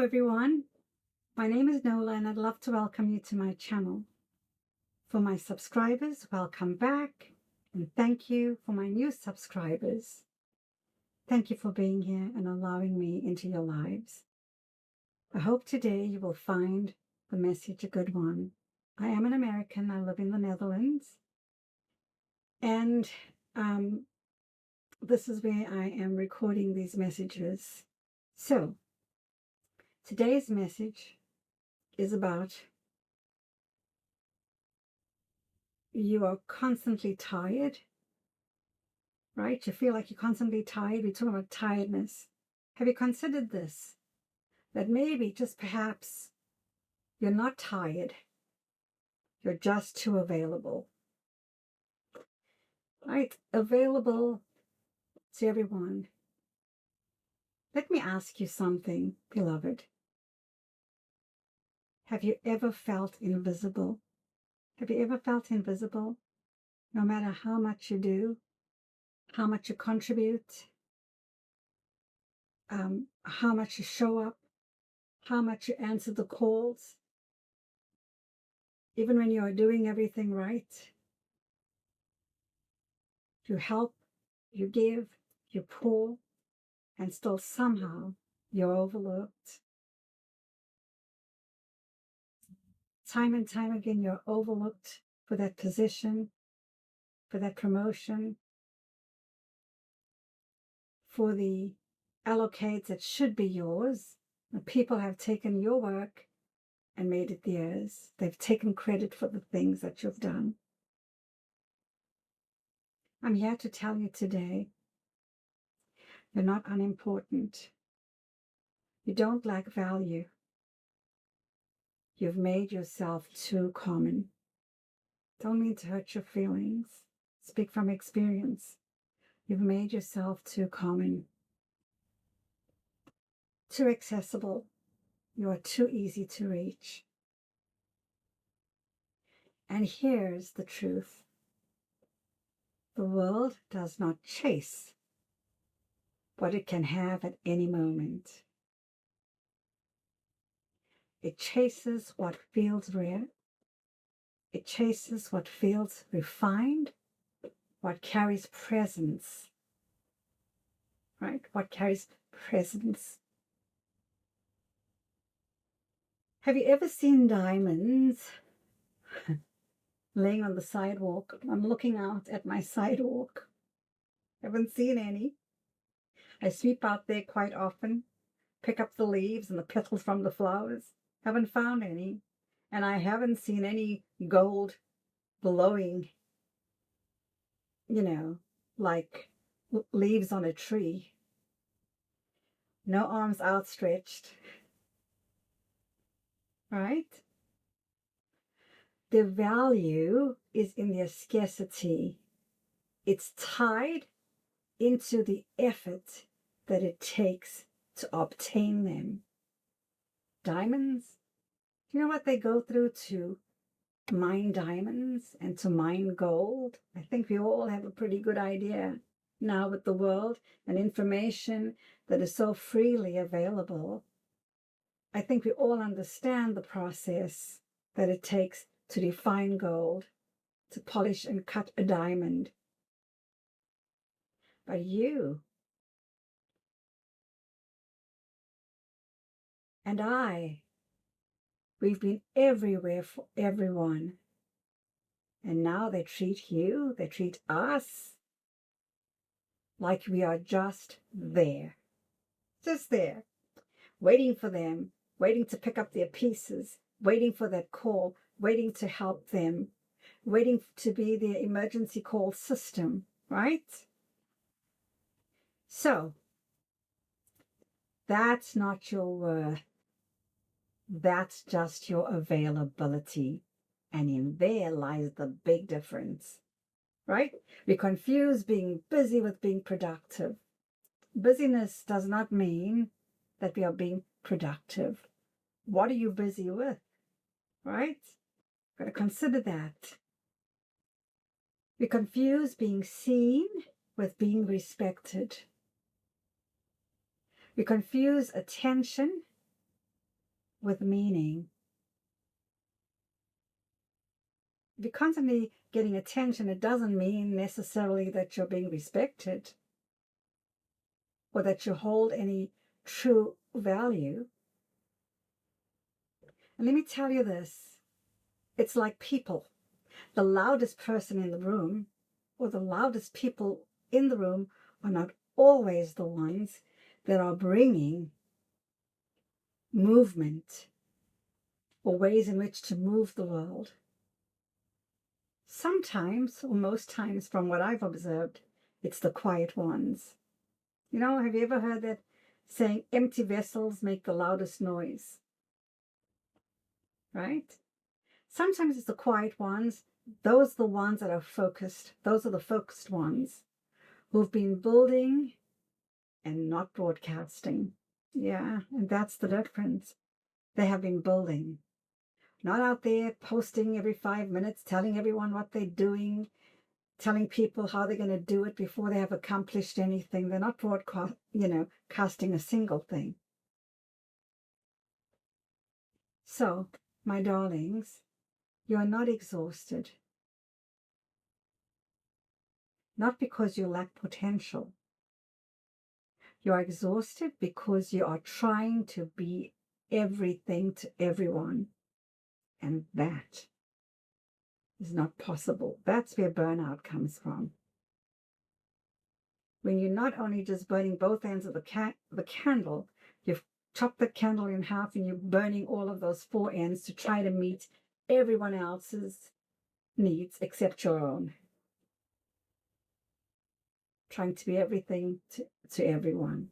Hello everyone, my name is Nola and I'd love to welcome you to my channel. For my subscribers, welcome back, and thank you for my new subscribers. Thank you for being here and allowing me into your lives. I hope today you will find the message a good one. I am an American, I live in the Netherlands, and this is where I am recording these messages. So, today's message is about you are constantly tired, right? You feel like you're constantly tired. We're talking about tiredness. Have you considered this? That maybe, just perhaps, you're not tired. You're just too available, right? Available to everyone. Let me ask you something, beloved. Have you ever felt invisible? Have you ever felt invisible? No matter how much you do, how much you contribute, how much you show up, how much you answer the calls, even when you are doing everything right, you help, you give, you pour, and still somehow you're overlooked. Time and time again, you're overlooked for that position, for that promotion, for the allocates that should be yours. The people have taken your work and made it theirs. They've taken credit for the things that you've done. I'm here to tell you today, you're not unimportant. You don't lack value. You've made yourself too common. Don't mean to hurt your feelings. Speak from experience. You've made yourself too common, too accessible. You are too easy to reach. And here's the truth. The world does not chase what it can have at any moment. It chases what feels rare. It chases what feels refined, what carries presence, right? What carries presence. Have you ever seen diamonds laying on the sidewalk? I'm looking out at my sidewalk. Haven't seen any. I sweep out there quite often, pick up the leaves and the petals from the flowers. Haven't found any. And I haven't seen any gold blowing, like leaves on a tree. No arms outstretched. Right? The value is in their scarcity. It's tied into the effort that it takes to obtain them. Diamonds, you know what they go through to mine diamonds and to mine gold? I think we all have a pretty good idea now with the world and information that is so freely available. I think we all understand the process that it takes to refine gold, to polish and cut a diamond. But you and I, we've been everywhere for everyone. And now they treat you, they treat us like we are just there, waiting for them, waiting to pick up their pieces, waiting for that call, waiting to help them, waiting to be their emergency call system, right? So, that's not your worth. That's just your availability. And in there lies the big difference, right? We confuse being busy with being productive. Busyness does not mean that we are being productive. What are you busy with, right? Got to consider that. We confuse being seen with being respected. We confuse attention with meaning. If you're constantly getting attention, it doesn't mean necessarily that you're being respected or that you hold any true value. And let me tell you this, it's like people. The loudest person in the room or the loudest people in the room are not always the ones that are bringing movement or ways in which to move the world. Sometimes, or most times from what I've observed, it's the quiet ones. You know, have you ever heard that saying, empty vessels make the loudest noise? Right? Sometimes it's the quiet ones. Those are the ones that are focused. Those are the focused ones who've been building and not broadcasting. Yeah, and that's the difference. They have been building. Not out there posting every 5 minutes, telling everyone what they're doing, telling people how they're going to do it before they have accomplished anything. They're not casting a single thing. So, my darlings, you are not exhausted. Not because you lack potential. You are exhausted because you are trying to be everything to everyone. And that is not possible. That's where burnout comes from. When you're not only just burning both ends of the candle, you've chopped the candle in half and you're burning all of those four ends to try to meet everyone else's needs except your own. Trying to be everything to everyone.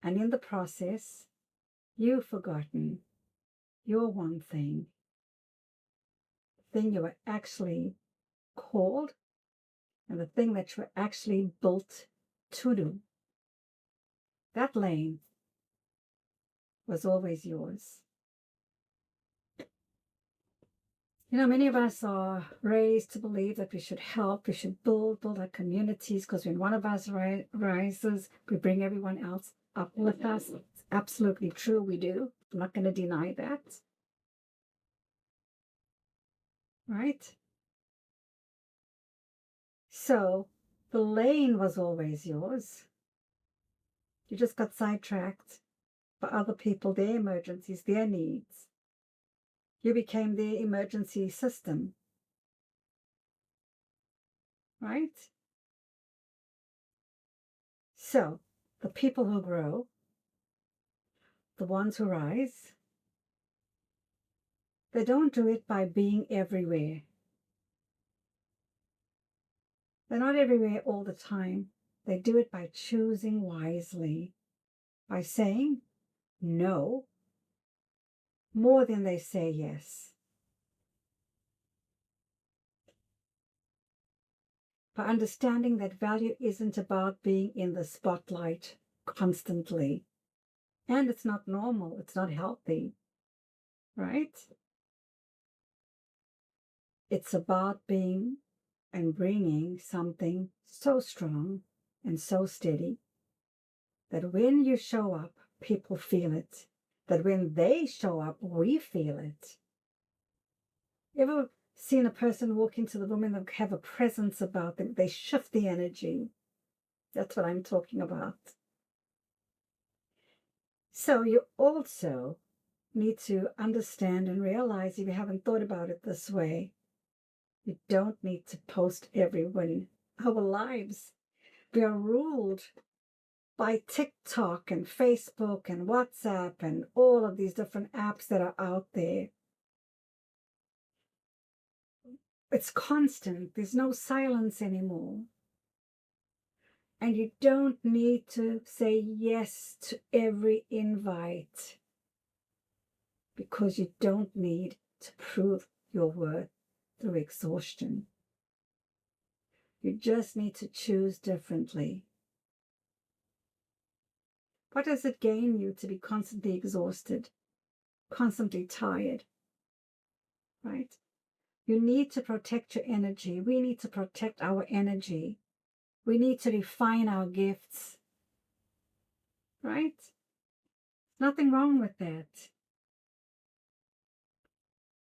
And in the process, you've forgotten your one thing, the thing you were actually called and the thing that you were actually built to do. That lane was always yours. You know, many of us are raised to believe that we should help, we should build our communities, because when one of us rises, we bring everyone else up with us. It's absolutely true, we do. I'm not going to deny that. Right? So, the lane was always yours. You just got sidetracked by other people, their emergencies, their needs. You became their emergency system. Right? So, the people who grow, the ones who rise, they don't do it by being everywhere. They're not everywhere all the time. They do it by choosing wisely, by saying no more than they say yes. By understanding that value isn't about being in the spotlight constantly. And it's not normal. It's not healthy. Right? It's about being and bringing something so strong and so steady that when you show up, people feel it. That when they show up, we feel it. Ever seen a person walk into the room and they have a presence about them? They shift the energy. That's what I'm talking about. So you also need to understand and realize, if you haven't thought about it this way, you don't need to post everyone our lives. We are ruled by TikTok and Facebook and WhatsApp and all of these different apps that are out there. It's constant. There's no silence anymore. And you don't need to say yes to every invite, because you don't need to prove your worth through exhaustion. You just need to choose differently. What does it gain you to be constantly exhausted, constantly tired? Right? You need to protect your energy. We need to protect our energy. We need to refine our gifts. Right? Nothing wrong with that.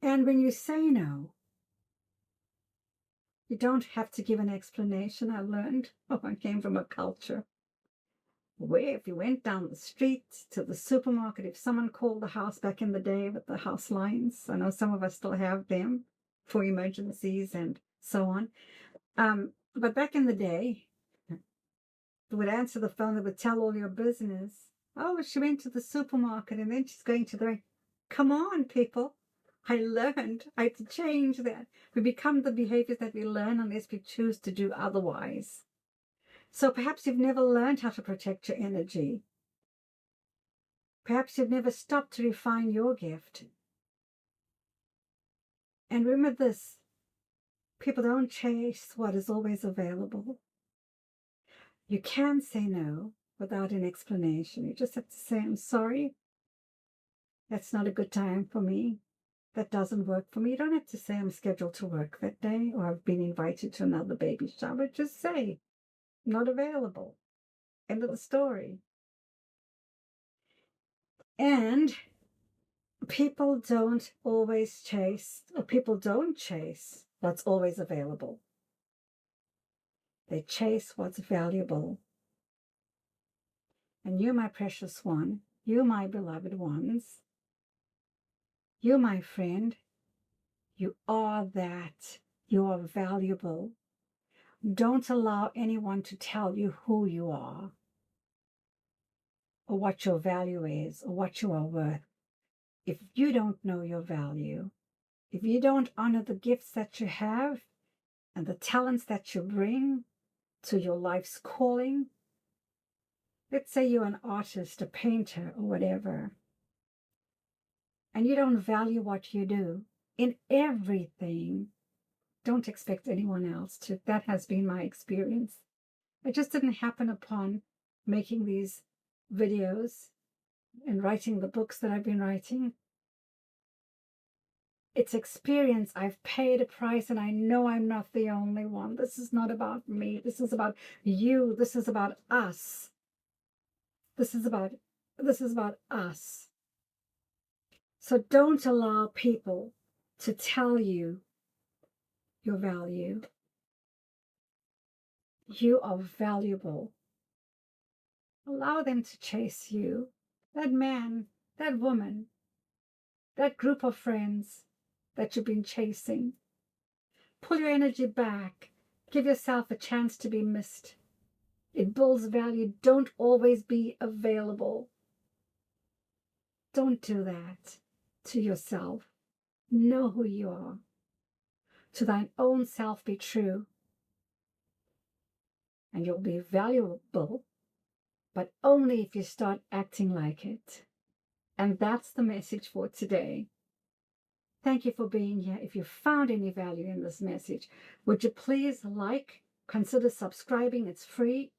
And when you say no, you don't have to give an explanation. I learned, I came from a culture where if you went down the street to the supermarket, if someone called the house back in the day with the house lines, I know some of us still have them for emergencies and so on. But back in the day, they would answer the phone, they would tell all your business. Oh, she went to the supermarket and then she's going to the... Come on, people. I learned. I had to change that. We become the behaviors that we learn unless we choose to do otherwise. So perhaps you've never learned how to protect your energy. Perhaps you've never stopped to refine your gift. And remember this, people don't chase what is always available. You can say no without an explanation. You just have to say, I'm sorry. That's not a good time for me. That doesn't work for me. You don't have to say I'm scheduled to work that day or I've been invited to another baby shower. Just say, not available. End of the story. And people don't always chase, or people don't chase what's always available. They chase what's valuable. And you, my precious one, you, my beloved ones, you, my friend, you are that. You are valuable. Don't allow anyone to tell you who you are, or what your value is, or what you are worth. If you don't know your value, if you don't honor the gifts that you have and the talents that you bring to your life's calling, let's say you're an artist, a painter, or whatever, and you don't value what you do in everything, don't expect anyone else to. That has been my experience. It just didn't happen upon making these videos and writing the books that I've been writing. It's experience. I've paid a price, and I know I'm not the only one. This is not about me. This is about you. This is about us. This is about us. So don't allow people to tell you your value. You are valuable. Allow them to chase you. That man, that woman, that group of friends that you've been chasing. Pull your energy back. Give yourself a chance to be missed. It builds value. Don't always be available. Don't do that to yourself. Know who you are. To thine own self be true. And you'll be valuable, but only if you start acting like it. And that's the message for today. Thank you for being here. If you found any value in this message, would you please consider subscribing? It's free.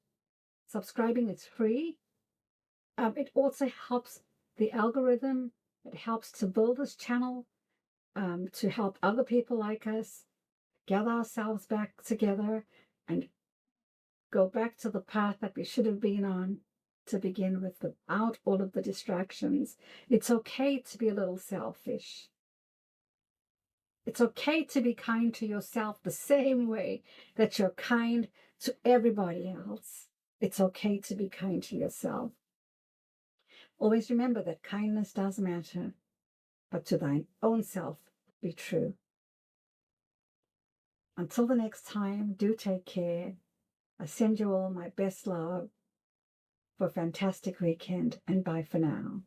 Subscribing is free. It also helps the algorithm. It helps to build this channel, to help other people like us gather ourselves back together and go back to the path that we should have been on to begin with, without all of the distractions. It's okay to be a little selfish. It's okay to be kind to yourself the same way that you're kind to everybody else. It's okay to be kind to yourself. Always remember that kindness does matter, but to thine own self be true. Until the next time, do take care. I send you all my best love for a fantastic weekend, and bye for now.